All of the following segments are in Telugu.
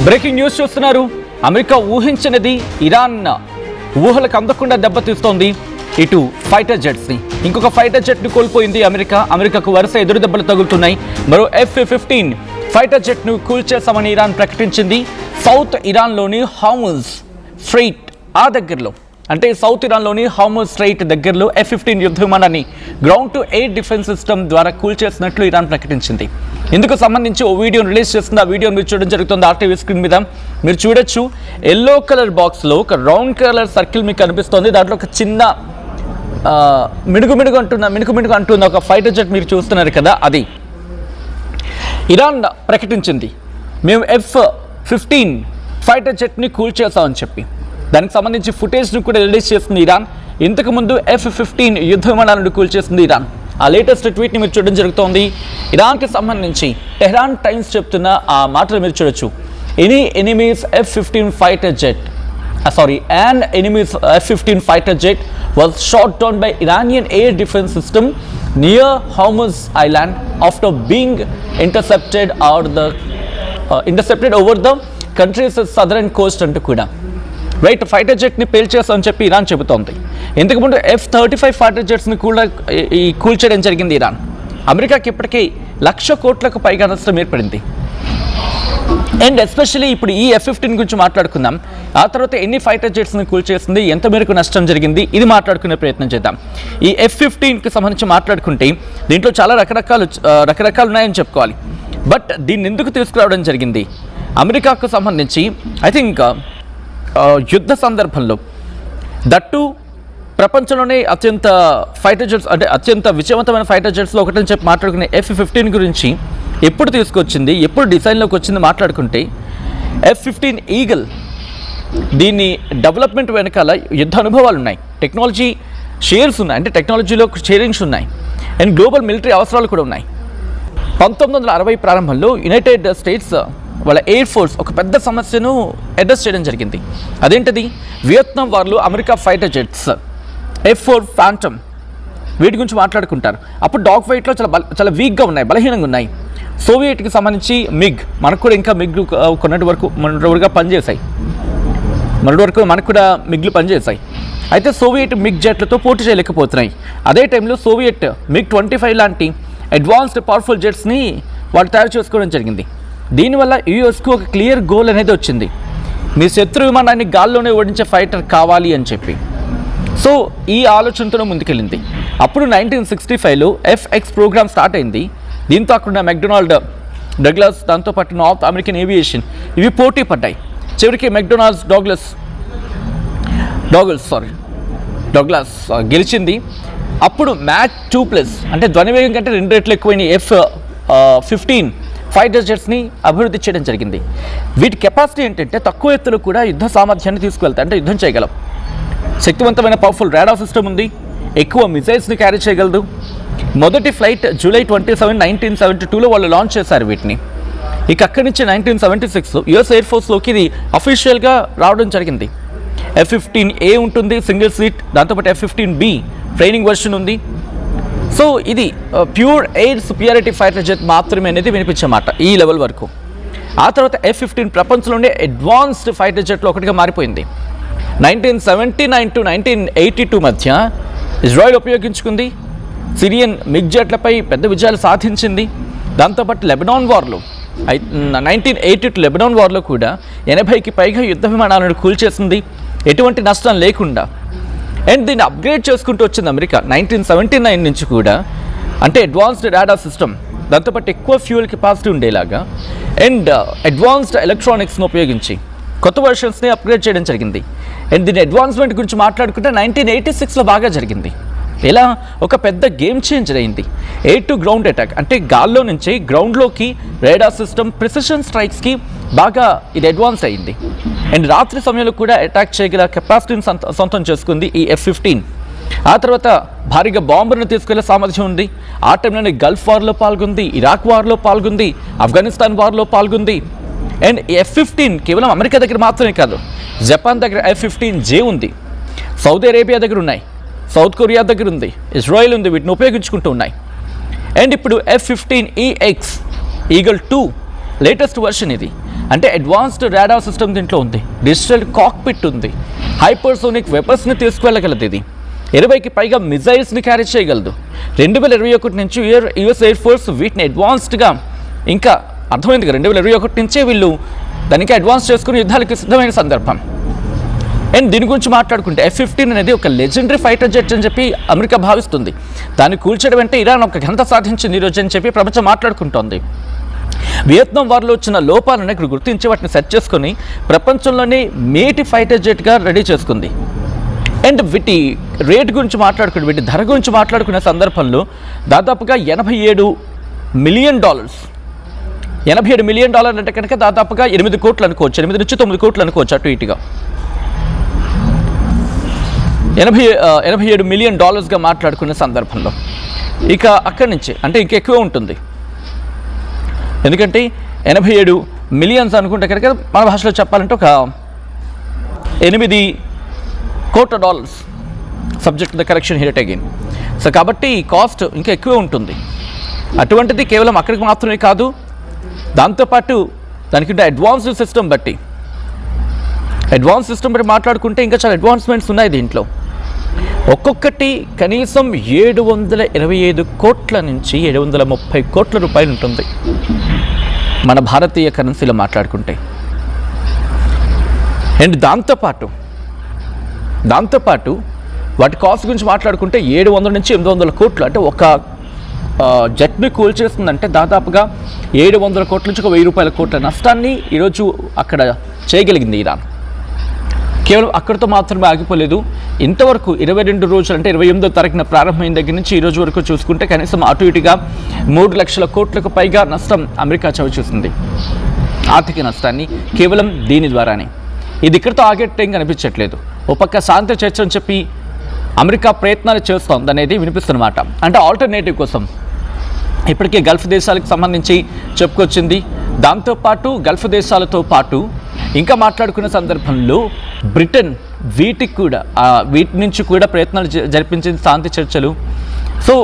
బ్రేకింగ్ న్యూస్ చూస్తున్నారు. అమెరికా ఊహించినది ఇరాన్ ఊహలకు అందకుండా దెబ్బతీస్తోంది. ఇటు ఫైటర్ జెట్స్ని, ఇంకొక ఫైటర్ జెట్ని కోల్పోయింది అమెరికాకు వరుస ఎదురు దెబ్బలు తగులుతున్నాయి. మరో F-15 ఫైటర్ జెట్ను కూల్చేస్తామని ఇరాన్ ప్రకటించింది. సౌత్ ఇరాన్లోని హార్ముజ్ స్ట్రెయిట్ దగ్గరలో, అంటే సౌత్ ఇరాన్లోని హార్ముజ్ స్ట్రెయిట్ దగ్గరలో F-15 యుద్ధ విమానాన్ని ground to air defence system ద్వారా కూల్చేసినట్లు ఇరాన్ ప్రకటించింది. ఇందుకు సంబంధించి ఓ వీడియోను రిలీజ్ చేస్తుంది. ఆ వీడియోను మీరు చూడడం జరుగుతుంది. RTV స్క్రీన్ మీద మీరు చూడొచ్చు. ఎల్లో కలర్ బాక్స్లో ఒక రౌండ్ కలర్ సర్కిల్ మీకు కనిపిస్తుంది. దాంట్లో ఒక చిన్న మిణుగు అంటున్న ఒక ఫైటర్ జెట్ మీరు చూస్తున్నారు కదా, అది ఇరాన్ ప్రకటించింది. మేము F-15 ఫైటర్ జెట్ని కూల్చేసామని చెప్పి దానికి సంబంధించి ఫుటేజ్ను కూడా రిలీజ్ చేస్తుంది ఇరాన్. ఇంతకుముందు F-15 యుద్ధ విమానాలను కూల్చేస్తుంది ఇరాన్. ఆ లేటెస్ట్ ట్వీట్ని మీరు చూడడం జరుగుతోంది. ఇరాన్కి సంబంధించి టెహ్రాన్ టైమ్స్ చెప్తున్న ఆ మాటలు మీరు చూడొచ్చు. An enemy's F-15 fighter jet was shot down by Iranian air defense system near Hormuz Island after being intercepted over the country's southern coast అంటూ కూడా రైట్ ఫైటర్ జెట్ని పేల్చేస్తామని చెప్పి ఇరాన్ చెబుతోంది. ఇంతకుముందు F-35 ఫైటర్ జెట్స్ని కూడా కూల్చేయడం జరిగింది ఇరాన్. అమెరికాకి ఇప్పటికీ 1,00,000 కోట్లకు పైగా నష్టం ఏర్పడింది. అండ్ ఎస్పెషల్లీ ఇప్పుడు ఈ F-15 గురించి మాట్లాడుకుందాం. ఆ తర్వాత ఎన్ని ఫైటర్ జెట్స్ని కూల్చేస్తుంది, ఎంత మేరకు నష్టం జరిగింది, ఇది మాట్లాడుకునే ప్రయత్నం చేద్దాం. ఈ F-15కి సంబంధించి మాట్లాడుకుంటే దీంట్లో చాలా రకరకాలు ఉన్నాయని చెప్పుకోవాలి. బట్ దీన్ని ఎందుకు తీసుకురావడం జరిగింది? అమెరికాకు సంబంధించి ఐ థింక్ యుద్ధ సందర్భంలో దట్టు ప్రపంచంలోనే అత్యంత ఫైటర్ జెట్స్, అంటే అత్యంత విజయవంతమైన ఫైటర్ జెట్స్లో ఒకటని చెప్పి మాట్లాడుకునే F-15 గురించి ఎప్పుడు తీసుకొచ్చింది, ఎప్పుడు డిజైన్లోకి వచ్చింది మాట్లాడుకుంటే F-15 ఈగల్, దీని డెవలప్మెంట్ వెనకాల యుద్ధ అనుభవాలు ఉన్నాయి, టెక్నాలజీ షేర్స్ ఉన్నాయి, అంటే టెక్నాలజీలో షేరింగ్స్ ఉన్నాయి, అండ్ గ్లోబల్ మిలిటరీ అవసరాలు కూడా ఉన్నాయి. 1960 ప్రారంభంలో యునైటెడ్ స్టేట్స్ వాళ్ళ ఎయిర్ ఫోర్స్ ఒక పెద్ద సమస్యను అడ్రస్ చేయడం జరిగింది. అదేంటది? వియత్నాం వార్లో America fighter jets F-4 phantom వీటి గురించి మాట్లాడుకుంటారు. అప్పుడు డాగ్ ఫైట్లో చాలా వీక్గా ఉన్నాయి, బలహీనంగా ఉన్నాయి. సోవియట్కి సంబంధించి మిగ్, మనకు కూడా ఇంకా మిగ్ కొన్నటి వరకు పనిచేశాయి, మనకు కూడా మిగ్లు పనిచేశాయి. అయితే సోవియట్ మిగ్ జెట్లతో పోటీ చేయలేకపోతున్నాయి. అదే టైంలో సోవియట్ MiG-25 లాంటి అడ్వాన్స్డ్ పవర్ఫుల్ జెట్స్ని వాళ్ళు తయారు చేసుకోవడం జరిగింది. దీనివల్ల యూఎస్కు ఒక క్లియర్ గోల్ అనేది వచ్చింది, మీ శత్రు విమానాన్ని గాల్లోనే ఓడించే ఫైటర్ కావాలి అని చెప్పి. సో ఈ ఆలోచనతో ముందుకెళ్ళింది. అప్పుడు 1965లో FX ప్రోగ్రామ్ స్టార్ట్ అయింది. దీంతో అక్కడ మెక్డొనాల్డ్, డగ్లస్, దాంతోపాటు నార్త్ అమెరికన్ ఏవియేషన్ ఇవి పోటీ పడ్డాయి. చివరికి మెక్డొనాల్డ్స్ డగ్లస్ గెలిచింది. అప్పుడు మ్యాక్ 2+ అంటే ధ్వనివేగం కంటే 2 రెట్లు ఎక్కువైన F-15 ఫైటర్ జెట్స్ని అభివృద్ధి చేయడం జరిగింది. వీటి కెపాసిటీ ఏంటంటే తక్కువ ఎత్తులో కూడా యుద్ధ సామర్థ్యాన్ని తీసుకువెళ్తాయి, అంటే యుద్ధం చేయగలం. శక్తివంతమైన పవర్ఫుల్ రాడార్ సిస్టమ్ ఉంది, ఎక్కువ మిసైల్స్ని క్యారీ చేయగలదు. మొదటి ఫ్లైట్ July 27, 1972లో వాళ్ళు లాంచ్ చేశారు వీటిని. ఇక అక్కడి నుంచి 1976 US ఎయిర్ ఫోర్స్లోకి ఇది అఫీషియల్గా రావడం జరిగింది. F-15A ఉంటుంది, సింగిల్ సీట్, దాంతోపాటు F-15B ట్రైనింగ్ వర్షన్ ఉంది. సో ఇది ప్యూర్ ఎయిర్ సుపియారిటీ ఫైటర్ జెట్ మాత్రమే అనేది వినిపించే మాట ఈ లెవెల్ వరకు. ఆ తర్వాత F-15 ప్రపంచంలోనే అడ్వాన్స్డ్ ఫైటర్ జెట్లో ఒకటిగా మారిపోయింది. 1979 to 1982 మధ్య ఇజ్రాయెల్ ఉపయోగించుకుంది. సిరియన్ మిగ్ జెట్లపై పెద్ద విజయాలు సాధించింది. దాంతోపాటు లెబనాన్ వార్లో 1982 లెబనాన్ వార్లో కూడా 80కి పైగా యుద్ధ విమానాలను కూల్చేసింది, ఎటువంటి నష్టం లేకుండా. అండ్ దీన్ని అప్గ్రేడ్ చేసుకుంటూ వచ్చింది అమెరికా 1979 నుంచి కూడా, అంటే అడ్వాన్స్డ్ రాడార్ సిస్టమ్, దాంతోపాటు ఎక్కువ ఫ్యూయల్ కెపాసిటీ ఉండేలాగా అండ్ అడ్వాన్స్డ్ ఎలక్ట్రానిక్స్ను ఉపయోగించి కొత్త వర్షన్స్ని అప్గ్రేడ్ చేయడం జరిగింది. అండ్ దీని అడ్వాన్స్మెంట్ గురించి మాట్లాడుకుంటే 1986లో బాగా జరిగింది. ఇలా ఒక పెద్ద గేమ్ చేంజర్ అయింది. ఎయిర్ టు గ్రౌండ్ అటాక్, అంటే గాల్లో నుంచి గ్రౌండ్లోకి రాడార్ సిస్టమ్, ప్రిసిషన్ స్ట్రైక్స్కి బాగా ఇది అడ్వాన్స్ అయింది. అండ్ రాత్రి సమయంలో కూడా అటాక్ చేయగల కెపాసిటీని సొంతం చేసుకుంది ఈ F-15. ఆ తర్వాత భారీగా బాంబులను తీసుకెళ్లే సామర్థ్యం ఉంది. ఆ టైంలోనే గల్ఫ్ వార్లో పాల్గొంది, ఇరాక్ వార్లో పాల్గొంది, ఆఫ్ఘనిస్తాన్ వార్లో పాల్గొంది. అండ్ F-15 కేవలం అమెరికా దగ్గర మాత్రమే కాదు, జపాన్ దగ్గర F-15J ఉంది, సౌదీ అరేబియా దగ్గర ఉన్నాయి, సౌత్ కొరియా దగ్గర ఉంది, ఇజ్రాయెల్ ఉంది, వీటిని ఉపయోగించుకుంటూ ఉన్నాయి. అండ్ ఇప్పుడు F-15EX ఈగల్ 2 లేటెస్ట్ వర్షన్ ఇది. అంటే అడ్వాన్స్డ్ రాడార్ సిస్టమ్ దీంట్లో ఉంది, డిజిటల్ కాక్పిట్ ఉంది, హైపర్సోనిక్ వెపన్స్ని తీసుకువెళ్ళగలదు. ఇది 20కి పైగా మిజైల్స్ని క్యారీ చేయగలదు. 2021 నుంచి యుఎస్ ఎయిర్ ఫోర్స్ వీటిని అడ్వాన్స్డ్గా, ఇంకా అర్థమైంది కదా, 2021 నుంచే వీళ్ళు దానికి అడ్వాన్స్ చేసుకుని యుద్ధాలకు సిద్ధమైన సందర్భం. అండ్ దీని గురించి మాట్లాడుకుంటే F-15 అనేది ఒక లెజెండరీ ఫైటర్ జెట్ అని చెప్పి అమెరికా భావిస్తుంది. దాన్ని కూల్చడం అంటే ఇరాన్ ఒక ఘనత సాధించింది ఈరోజు అని చెప్పి ప్రపంచం మాట్లాడుకుంటోంది. వియత్నాం వార్లో వచ్చిన లోపాలను ఇక్కడ గుర్తించి వాటిని సెట్ చేసుకొని ప్రపంచంలోనే మేటి ఫైటర్ జెట్గా రెడీ చేసుకుంది. అండ్ వీటి రేట్ గురించి మాట్లాడుకుంటే, వీటి ధర గురించి మాట్లాడుకునే సందర్భంలో దాదాపుగా $87 మిలియన్. $87 మిలియన్ అంటే కనుక దాదాపుగా 8 కోట్లు అనుకోవచ్చు, 8 నుంచి 9 కోట్లు అనుకోవచ్చు అటు ఇటుగా. $87 మిలియన్ మాట్లాడుకునే సందర్భంలో ఇక అక్కడి నుంచి అంటే ఇంకెక్కువ ఉంటుంది. ఎందుకంటే 87 మిలియన్స్ అనుకుంటే కనుక మన భాషలో చెప్పాలంటే ఒక $8 కోట్ల, subject the correction here again. So కాబట్టి ఈ కాస్ట్ ఇంకా ఎక్కువ ఉంటుంది. అటువంటిది కేవలం అక్కడికి మాత్రమే కాదు, దాంతోపాటు దానికి అడ్వాన్స్డ్ సిస్టమ్ బట్టి మాట్లాడుకుంటే ఇంకా చాలా అడ్వాన్స్మెంట్స్ ఉన్నాయి దీంట్లో. ఒక్కొక్కటి కనీసం 725 కోట్ల నుంచి 730 కోట్ల రూపాయలు ఉంటుంది మన భారతీయ కరెన్సీలో మాట్లాడుకుంటే. అండ్ దాంతోపాటు వాటి కాస్ట్ గురించి మాట్లాడుకుంటే 700 నుంచి 800 కోట్లు, అంటే ఒక జట్ని కూల్చేస్తుందంటే దాదాపుగా 700 కోట్ల నుంచి 1000 కోట్ల నష్టాన్ని ఈరోజు అక్కడ చేయగలిగింది ఇరాన్. కేవలం అక్కడితో మాత్రమే ఆగిపోలేదు. ఇంతవరకు 22 రోజులు అంటే 28వ తారీఖున ప్రారంభమైన దగ్గర నుంచి ఈ రోజు వరకు చూసుకుంటే కనీసం అటు ఇటుగా 3 లక్షల కోట్లకు పైగా నష్టం అమెరికా చవిచూసింది, ఆర్థిక నష్టాన్ని కేవలం దీని ద్వారానే. ఇది ఇక్కడితో ఆగేటేం కనిపించట్లేదు. ఓ పక్క శాంతి చర్చ అని చెప్పి అమెరికా ప్రయత్నాలు చేస్తోంది అనేది వినిపిస్తున్నమాట. అంటే ఆల్టర్నేటివ్ కోసం ఇప్పటికే గల్ఫ్ దేశాలకు సంబంధించి చెప్పుకొచ్చింది. దాంతోపాటు గల్ఫ్ దేశాలతో పాటు ఇంకా మాట్లాడుకునే సందర్భంలో బ్రిటన్ వీటి నుంచి కూడా ప్రయత్నాలు జరిపించింది శాంతి చర్చలు. సో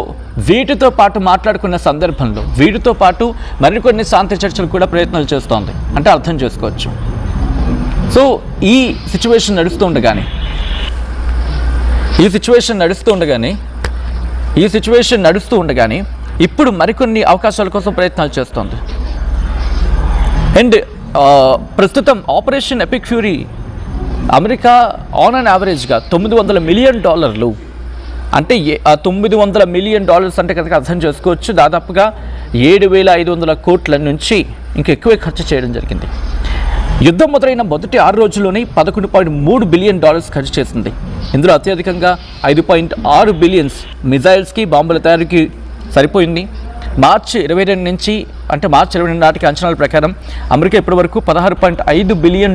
వీటితో పాటు మాట్లాడుకున్న సందర్భంలో వీటితో పాటు మరికొన్ని శాంతి చర్చలు కూడా ప్రయత్నాలు చేస్తోంది అంటే అర్థం చేసుకోవచ్చు. సో ఈ సిచ్యువేషన్ నడుస్తూ ఉండగానే ఇప్పుడు మరికొన్ని అవకాశాల కోసం ప్రయత్నాలు చేస్తోంది. అండ్ ప్రస్తుతం operation epic fury America on and యావరేజ్గా $900 మిలియన్, అంటే $900 మిలియన్ అంటే కనుక అర్థం చేసుకోవచ్చు దాదాపుగా 7,500 కోట్ల నుంచి ఇంకెక్కువే ఖర్చు చేయడం జరిగింది. యుద్ధం మొదలైన మొదటి 6 రోజుల్లోనే $11.3 బిలియన్ ఖర్చు చేసింది. ఇందులో అత్యధికంగా 5.6 బిలియన్స్ మిజైల్స్కి, బాంబుల తయారీకి సరిపోయింది. మార్చి 22 నాటికి అంచనాల ప్రకారం అమెరికా ఇప్పటివరకు $16.5 బిలియన్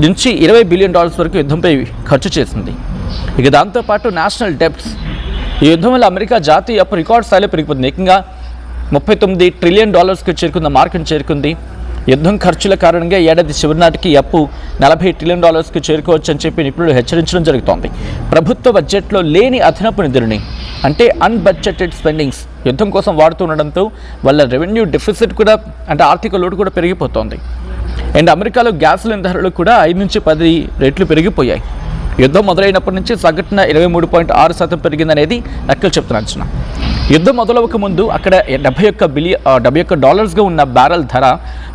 నుంచి $20 బిలియన్ వరకు యుద్ధంపై ఖర్చు చేసింది. ఇక దాంతోపాటు నేషనల్ డెబ్ట్స్, ఈ యుద్ధం వల్ల అమెరికా జాతీయ అప్పు రికార్డ్ స్థాయిలో పెరిగిపోతుంది. ఏకంగా $39 ట్రిలియన్ మార్కును చేరుకుంది. యుద్ధం ఖర్చుల కారణంగా ఏడాది చివరి నాటికి అప్పు $40 ట్రిలియన్ చేరుకోవచ్చు అని చెప్పి నిపుణులు హెచ్చరించడం జరుగుతోంది. ప్రభుత్వ బడ్జెట్లో లేని అదనపు నిధులని, అంటే అన్బడ్జెటెడ్ స్పెండింగ్స్ యుద్ధం కోసం వాడుతుండడంతో వాళ్ళ రెవెన్యూ డెఫిసిట్ కూడా, అంటే ఆర్థిక లోటు కూడా పెరిగిపోతోంది. అండ్ అమెరికాలో గ్యాసుల ధరలు కూడా 5 నుంచి 10 రెట్లు పెరిగిపోయాయి. యుద్ధం మొదలైనప్పటి నుంచి సగటున 23.6% పెరిగిందనేది లెక్కలు చెప్తున్న అంచనా. యుద్ధం మొదలవక ముందు అక్కడ $71 ఉన్న బ్యారెల్ ధర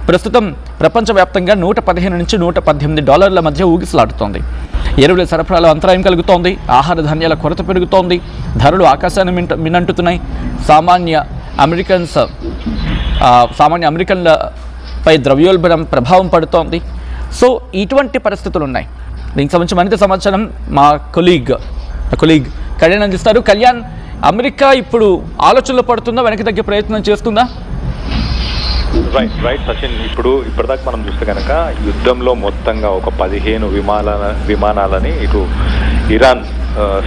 ప్రస్తుతం ప్రపంచవ్యాప్తంగా $115 నుంచి $118 మధ్య ఊగిసలాడుతోంది. ఎరువుల సరఫరాలో అంతరాయం కలుగుతోంది, ఆహార ధాన్యాల కొరత పెరుగుతోంది, ధరలు ఆకాశాన్ని మిన్నంటుతున్నాయి. సామాన్య అమెరికన్లపై ద్రవ్యోల్బణం ప్రభావం పడుతోంది. సో ఇటువంటి పరిస్థితులు ఉన్నాయి. దీనికి సంబంధించి మరింత సమాచారం మా కొలీగ్ కళ్యాణ్ అందిస్తారు. కళ్యాణ్, అమెరికా ఇప్పుడు ఆలోచనలో పడుతుందా, వెనక్కి తగ్గే ప్రయత్నం చేస్తుందా? రైట్ సచిన్, ఇప్పటిదాకా మనం చూస్తే కనుక యుద్ధంలో మొత్తంగా ఒక 15 విమానాలని ఇటు ఇరాన్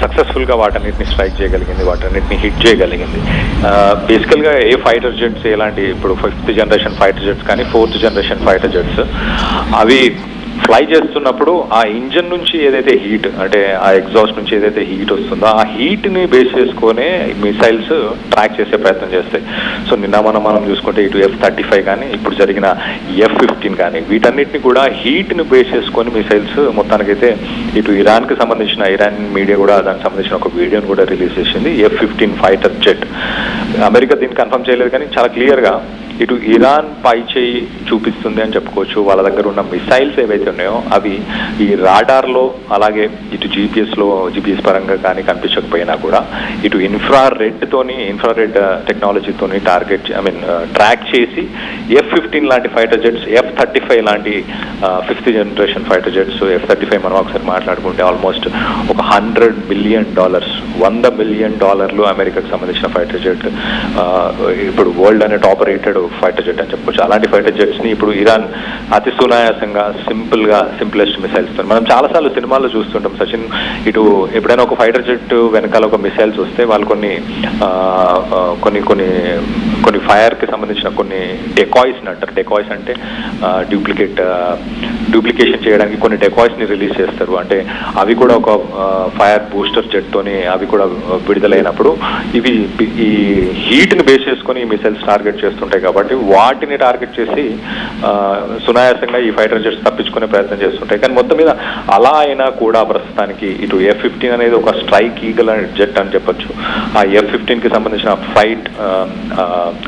సక్సెస్ఫుల్గా వాటన్నిటిని స్ట్రైక్ చేయగలిగింది, వాటన్నిటిని హిట్ చేయగలిగింది. బేసికల్గా ఏ ఫైటర్ జెట్స్, ఎలాంటి ఇప్పుడు 5th జనరేషన్ ఫైటర్ జెట్స్ కానీ 4th జనరేషన్ ఫైటర్ జెట్స్, అవి ఫ్లై చేస్తున్నప్పుడు ఆ ఇంజన్ నుంచి ఏదైతే హీట్, అంటే ఆ ఎగ్జాస్ట్ నుంచి ఏదైతే హీట్ వస్తుందో ఆ హీట్ని బేస్ చేసుకునే మిసైల్స్ ట్రాక్ చేసే ప్రయత్నం చేస్తాయి. సో నిన్న మనం చూసుకుంటే ఇటు F-35 కానీ ఇప్పుడు జరిగిన F-15 కానీ వీటన్నిటిని కూడా హీట్ని బేస్ చేసుకొని మిసైల్స్ మొత్తానికైతే ఇటు ఇరాన్కి సంబంధించిన ఇరాన్ మీడియా కూడా దానికి సంబంధించిన ఒక వీడియోని కూడా రిలీజ్ చేసింది. F-15 fighter jet. అమెరికా దీన్ని కన్ఫర్మ్ చేయలేదు కానీ చాలా క్లియర్గా ఇటు ఇరాన్ పై చేయి చూపిస్తుంది అని చెప్పుకోవచ్చు. వాళ్ళ దగ్గర ఉన్న మిసైల్స్ ఏవైతే ఉన్నాయో అవి ఈ రాడార్లో అలాగే ఇటు జీపీఎస్ పరంగా కానీ కనిపించకపోయినా కూడా ఇటు ఇన్ఫ్రారెడ్ టెక్నాలజీతోని ట్రాక్ చేసి F-15 లాంటి ఫైటర్ జెట్స్, F-35 లాంటి 5th generation fighter jets, F-35 మనం ఒకసారి మాట్లాడుకుంటే ఆల్మోస్ట్ ఒక $100 బిలియన్, $100 బిలియన్ అమెరికాకు సంబంధించిన ఫైటర్ జెట్. ఇప్పుడు వరల్డ్ అనే టాప్ రేటెడ్ ఫైటర్ జెట్ అని చెప్పుకోవచ్చు. అలాంటి ఫైటర్ జెట్స్ ని ఇప్పుడు ఇరాన్ అతి సునాయాసంగా సింపులెస్ట్ మిసైల్స్ మనం చాలాసార్లు సినిమాల్లో చూస్తుంటాం సచిన్. ఇటు ఎప్పుడైనా ఒక ఫైటర్ జెట్ వెనకాల ఒక మిసైల్స్ వస్తే వాళ్ళు కొన్ని ఫైర్ కి సంబంధించిన కొన్ని డెకాయ్స్ అంటారు. డెకాయ్స్ అంటే డూప్లికేషన్ చేయడానికి కొన్ని డెకాయ్స్ ని రిలీజ్ చేస్తారు. అంటే అవి కూడా ఒక ఫైర్ బూస్టర్ జెట్ తోని అవి కూడా విడుదలైనప్పుడు ఇవి ఈ హీట్ ని బేస్ చేసుకొని ఈ మిసైల్స్ టార్గెట్ చేస్తుంటాయి. కాబట్టి వాటిని టార్గెట్ చేసి సునాయాసంగా ఈ ఫైటర్ జెట్స్ తప్పించుకునే ప్రయత్నం చేస్తుంటాయి. కానీ మొత్తం మీద అలా అయినా కూడా ప్రస్తుతానికి ఇటు F-15 అనేది ఒక స్ట్రైక్ ఈగల్ జెట్ అని చెప్పొచ్చు. ఆ F-15 కి సంబంధించిన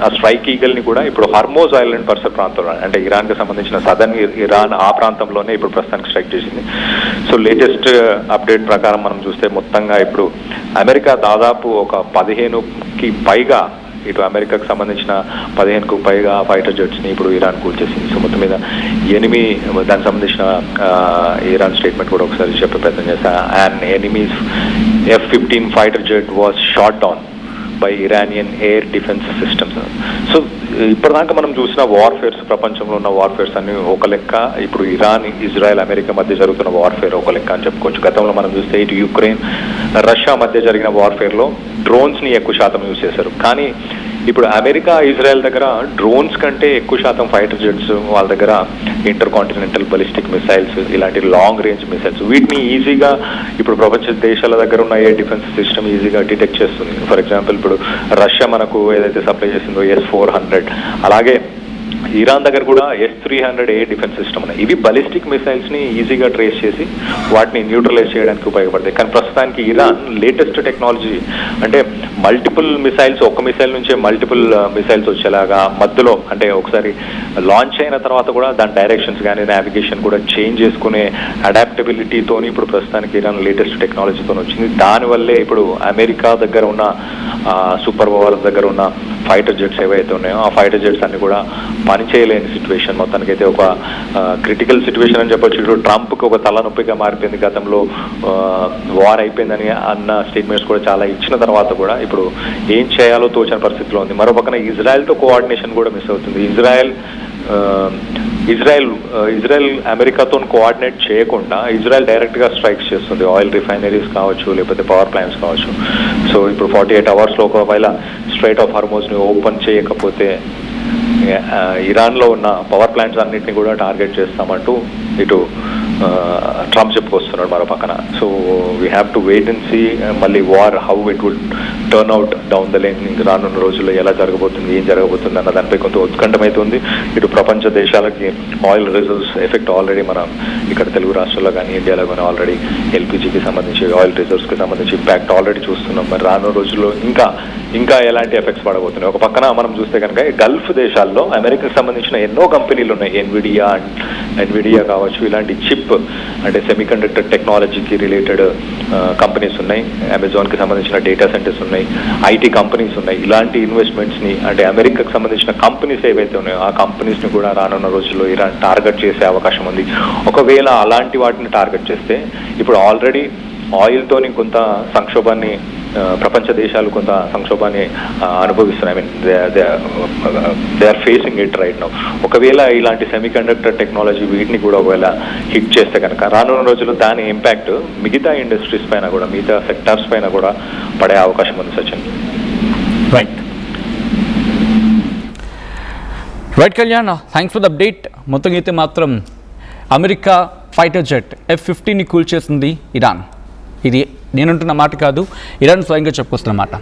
ఆ స్ట్రైక్ ఈగల్ ని కూడా ఇప్పుడు హర్మోజ్ ఐలాండ్ పరిసర ప్రాంతంలో, అంటే ఇరాన్ కి సంబంధించిన సదర్న్ ఇరాన్ ఆ ప్రాంతంలోనే ఇప్పుడు ప్రస్తుతానికి స్ట్రైక్ చేసింది. సో లేటెస్ట్ అప్డేట్ ప్రకారం మనం చూస్తే మొత్తంగా ఇప్పుడు అమెరికా దాదాపు ఒక 15కి పైగా ఇటు అమెరికాకు సంబంధించిన 15కు పైగా ఫైటర్ జెట్స్ని ఇప్పుడు ఇరాన్ కూల్చేసింది. సో మొత్తం మీద దానికి సంబంధించిన ఇరాన్ స్టేట్మెంట్ కూడా ఒకసారి చెప్పే ప్రయత్నం చేస్తా. And enemies F-15 fighter jet was shot down by Iranian air defence systems. So ఇప్పటిదాకా మనం చూసిన వార్ఫేర్స్, ప్రపంచంలో ఉన్న వార్ఫేర్స్ అన్ని ఒక లెక్క, ఇప్పుడు ఇరాన్, ఇజ్రాయెల్, అమెరికా మధ్య జరుగుతున్న వార్ఫేర్ ఒక లెక్క అని చెప్పుకోవచ్చు. గతంలో మనం చూస్తే ఇటు యుక్రెయిన్, రష్యా మధ్య జరిగిన వార్ఫేర్లో డ్రోన్స్ని ఎక్కువ శాతం యూజ్ చేశారు. కానీ ఇప్పుడు అమెరికా, ఇజ్రాయెల్ దగ్గర డ్రోన్స్ కంటే ఎక్కువ శాతం ఫైటర్ జెట్స్, వాళ్ళ దగ్గర ఇంటర్ కాంటినెంటల్ బలిస్టిక్ మిసైల్స్, ఇలాంటి లాంగ్ రేంజ్ మిసైల్స్, వీటిని ఈజీగా ఇప్పుడు ప్రపంచ దేశాల దగ్గర ఉన్న ఎయిర్ డిఫెన్స్ సిస్టమ్ ఈజీగా డిటెక్ట్ చేస్తుంది. ఫర్ ఎగ్జాంపుల్ ఇప్పుడు రష్యా మనకు ఏదైతే సప్లై చేసిందో S-400, అలాగే ఇరాన్ దగ్గర కూడా S-300 ఎయిర్ డిఫెన్స్ సిస్టమ్ ఉన్నాయి. ఇవి బలిస్టిక్ మిసైల్స్ ని ఈజీగా ట్రేస్ చేసి వాటిని న్యూట్రలైజ్ చేయడానికి ఉపయోగపడతాయి. కానీ ప్రస్తుతానికి ఇరాన్ లేటెస్ట్ టెక్నాలజీ, అంటే మల్టిపుల్ మిసైల్స్, ఒక్క మిసైల్ నుంచే మల్టిపుల్ మిసైల్స్ వచ్చేలాగా మధ్యలో, అంటే ఒకసారి లాంచ్ అయిన తర్వాత కూడా దాని డైరెక్షన్స్ కానీ నావిగేషన్ కూడా చేంజ్ చేసుకునే అడాప్టబిలిటీతోని ఇప్పుడు ప్రస్తుతానికి ఇరాన్ లేటెస్ట్ టెక్నాలజీతో వచ్చింది. దానివల్లే ఇప్పుడు అమెరికా దగ్గర ఉన్న సూపర్ పవర్స్ దగ్గర ఉన్న ఫైటర్ జెట్స్ ఏవైతే ఉన్నాయో ఆ ఫైటర్ జెట్స్ అన్ని కూడా పనిచేయలేని సిచ్యువేషన్, మొత్తానికైతే ఒక క్రిటికల్ సిచ్యువేషన్ అని చెప్పొచ్చు. ఇప్పుడు ట్రంప్కి ఒక తలనొప్పిగా మారిపోయింది. గతంలో వార్ అయిపోయిందని అన్న స్టేట్మెంట్స్ కూడా చాలా ఇచ్చిన తర్వాత కూడా ఇప్పుడు ఏం చేయాలో తోచని పరిస్థితిలో ఉంది. మరో పక్కన ఇజ్రాయెల్తో కోఆర్డినేషన్ కూడా మిస్ అవుతుంది. ఇజ్రాయెల్ అమెరికాతో కోఆర్డినేట్ చేయకుండా ఇజ్రాయెల్ డైరెక్ట్గా స్ట్రైక్స్ చేస్తుంది. ఆయిల్ రిఫైనరీస్ కావచ్చు, లేకపోతే పవర్ ప్లాంట్స్ కావచ్చు. సో ఇప్పుడు 48 అవర్స్లో ఒకవేళ స్ట్రైట్ ఆఫ్ హార్మోజ్ని ఓపెన్ చేయకపోతే ఇరాన్లో ఉన్న పవర్ ప్లాంట్స్ అన్నింటినీ కూడా టార్గెట్ చేస్తామంటూ ఇటు ట్రంప్ చెప్పుకొస్తున్నాడు మరో పక్కన. So we have to wait and see మళ్ళీ war how it would turn out down the line. రానున్న రోజుల్లో ఎలా జరగబోతుంది, ఏం జరగబోతుంది అన్న దానిపై కొంత ఉత్కంఠమైతుంది. ఇటు ప్రపంచ దేశాలకి ఆయిల్ రిజర్వ్స్ ఎఫెక్ట్ ఆల్రెడీ మనం ఇక్కడ తెలుగు రాష్ట్రాల్లో కానీ ఇండియాలో కానీ ఆల్రెడీ ఎల్పిజికి సంబంధించి ఆయిల్ రిజర్వ్స్కి సంబంధించి ఇంపాక్ట్ ఆల్రెడీ చూస్తున్నాం. మరి రానున్న రోజుల్లో ఇంకా ఎలాంటి ఎఫెక్ట్స్ పడబోతున్నాయి. ఒక పక్కన మనం చూస్తే కనుక గల్ఫ్ దేశాల్లో అమెరికాకి సంబంధించిన ఎన్నో కంపెనీలు ఉన్నాయి. ఎన్విడియా కావచ్చు, ఇలాంటి చిప్ అంటే సెమీకండక్టర్ టెక్నాలజీకి రిలేటెడ్ కంపెనీస్ ఉన్నాయి. అమెజాన్కి సంబంధించిన డేటా సెంటర్స్ ఉన్నాయి, ఐటీ కంపెనీస్ ఉన్నాయి. ఇలాంటి ఇన్వెస్ట్మెంట్స్ని, అంటే అమెరికాకి సంబంధించిన కంపెనీస్ ఏవైతే ఉన్నాయో ఆ కంపెనీస్ని కూడా రానున్న రోజుల్లో ఇరాన్ టార్గెట్ చేసే అవకాశం ఉంది. ఒకవేళ అలాంటి వాటిని టార్గెట్ చేస్తే ఇప్పుడు ఆల్రెడీ ఆయిల్తోని కొంత సంక్షోభాన్ని, ప్రపంచ దేశాలు కొంత సంక్షోభాన్ని అనుభవిస్తున్నాయి. I mean they are facing it right now. ఒకవేళ ఇలాంటి సెమీకండక్టర్ టెక్నాలజీ వీటిని కూడా ఒకవేళ హిట్ చేస్తే కనుక రానున్న రోజుల్లో దాని ఇంపాక్ట్ మిగతా ఇండస్ట్రీస్ పైన కూడా, మిగతా సెక్టార్స్ పైన కూడా పడే అవకాశం ఉంది. Sachin. Right Kalyan, thanks for the update. మొత్తం అయితే మాత్రం అమెరికా ఫైటర్ జెట్ F-15ని కూల్చేసింది ఇరాన్. ఇది నేనంటున్న మాట కాదు, ఇరాన్ స్వయంగా చెప్పుకొస్తున్న మాట.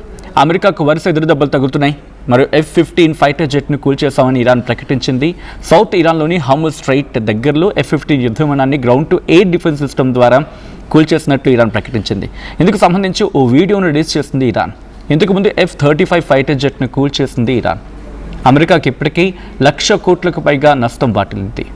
అమెరికాకు వరుస ఎదురుదెబ్బలు తగులుతున్నాయి. మరియు F-15 ఫైటర్ జెట్ను కూల్చేశామని ఇరాన్ ప్రకటించింది. సౌత్ ఇరాన్లోని హార్ముజ్ స్ట్రైట్ దగ్గరలో F-15 యుద్ధ విమానాన్ని ground to air defence system ద్వారా కూల్చేసినట్లు ఇరాన్ ప్రకటించింది. ఇందుకు సంబంధించి ఓ వీడియోను రిలీజ్ చేసింది ఇరాన్. ఇంతకు ముందు F-35 ఫైటర్ జెట్ను కూల్చేసింది ఇరాన్. అమెరికాకి ఇప్పటికీ 1,00,000 కోట్లకు పైగా నష్టం వాటిల్లింది.